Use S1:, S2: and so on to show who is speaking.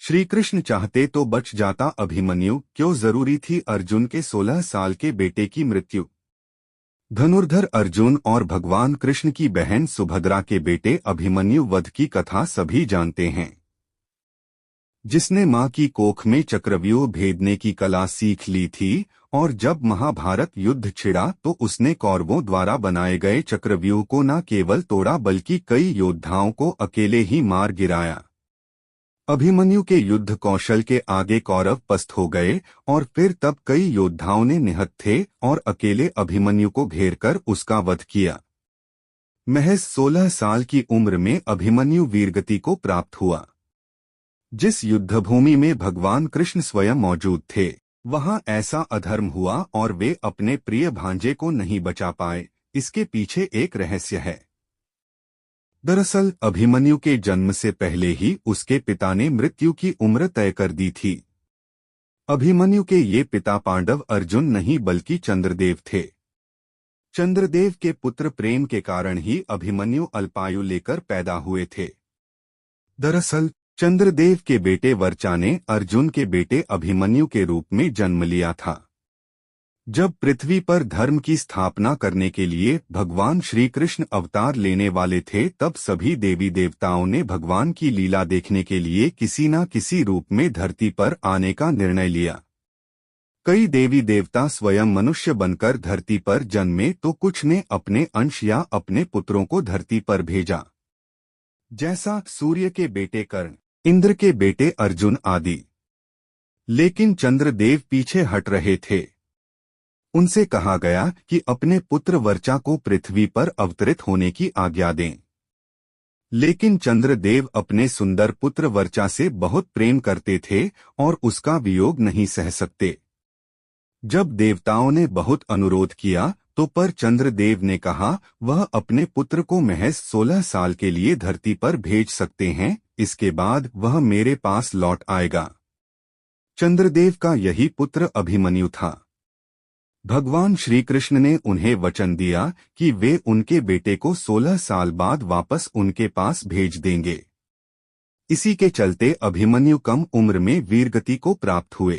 S1: श्री कृष्ण चाहते तो बच जाता अभिमन्यु, क्यों जरूरी थी अर्जुन के 16 साल के बेटे की मृत्यु। धनुर्धर अर्जुन और भगवान कृष्ण की बहन सुभद्रा के बेटे अभिमन्यु वध की कथा सभी जानते हैं। जिसने मां की कोख में चक्रव्यूह भेदने की कला सीख ली थी और जब महाभारत युद्ध छिड़ा तो उसने कौरवों द्वारा बनाए गए चक्रव्यूह को न केवल तोड़ा बल्कि कई योद्धाओं को अकेले ही मार गिराया। अभिमन्यु के युद्ध कौशल के आगे कौरव पस्त हो गए और फिर तब कई योद्धाओं ने निहत थे और अकेले अभिमन्यु को घेरकर उसका वध किया। महज 16 साल की उम्र में अभिमन्यु वीरगति को प्राप्त हुआ। जिस युद्धभूमि में भगवान कृष्ण स्वयं मौजूद थे, वहां ऐसा अधर्म हुआ और वे अपने प्रिय भांजे को नहीं बचा पाए। इसके पीछे एक रहस्य है। दरअसल अभिमन्यु के जन्म से पहले ही उसके पिता ने मृत्यु की उम्र तय कर दी थी। अभिमन्यु के ये पिता पांडव अर्जुन नहीं बल्कि चंद्रदेव थे। चंद्रदेव के पुत्र प्रेम के कारण ही अभिमन्यु अल्पायु लेकर पैदा हुए थे। दरअसल चंद्रदेव के बेटे वर्चा ने अर्जुन के बेटे अभिमन्यु के रूप में जन्म लिया था। जब पृथ्वी पर धर्म की स्थापना करने के लिए भगवान श्री कृष्ण अवतार लेने वाले थे, तब सभी देवी देवताओं ने भगवान की लीला देखने के लिए किसी न किसी रूप में धरती पर आने का निर्णय लिया। कई देवी देवता स्वयं मनुष्य बनकर धरती पर जन्मे तो कुछ ने अपने अंश या अपने पुत्रों को धरती पर भेजा, जैसा सूर्य के बेटे कर्ण, इंद्र के बेटे अर्जुन आदि। लेकिन चंद्रदेव पीछे हट रहे थे। उनसे कहा गया कि अपने पुत्र वर्चा को पृथ्वी पर अवतरित होने की आज्ञा दें। लेकिन चंद्रदेव अपने सुंदर पुत्र वर्चा से बहुत प्रेम करते थे और उसका वियोग नहीं सह सकते। जब देवताओं ने बहुत अनुरोध किया तो पर चंद्रदेव ने कहा वह अपने पुत्र को महज 16 साल के लिए धरती पर भेज सकते हैं, इसके बाद वह मेरे पास लौट आएगा। चंद्रदेव का यही पुत्र अभिमन्यु था। भगवान श्री कृष्ण ने उन्हें वचन दिया कि वे उनके बेटे को 16 साल बाद वापस उनके पास भेज देंगे। इसी के चलते अभिमन्यु कम उम्र में वीरगति को प्राप्त हुए।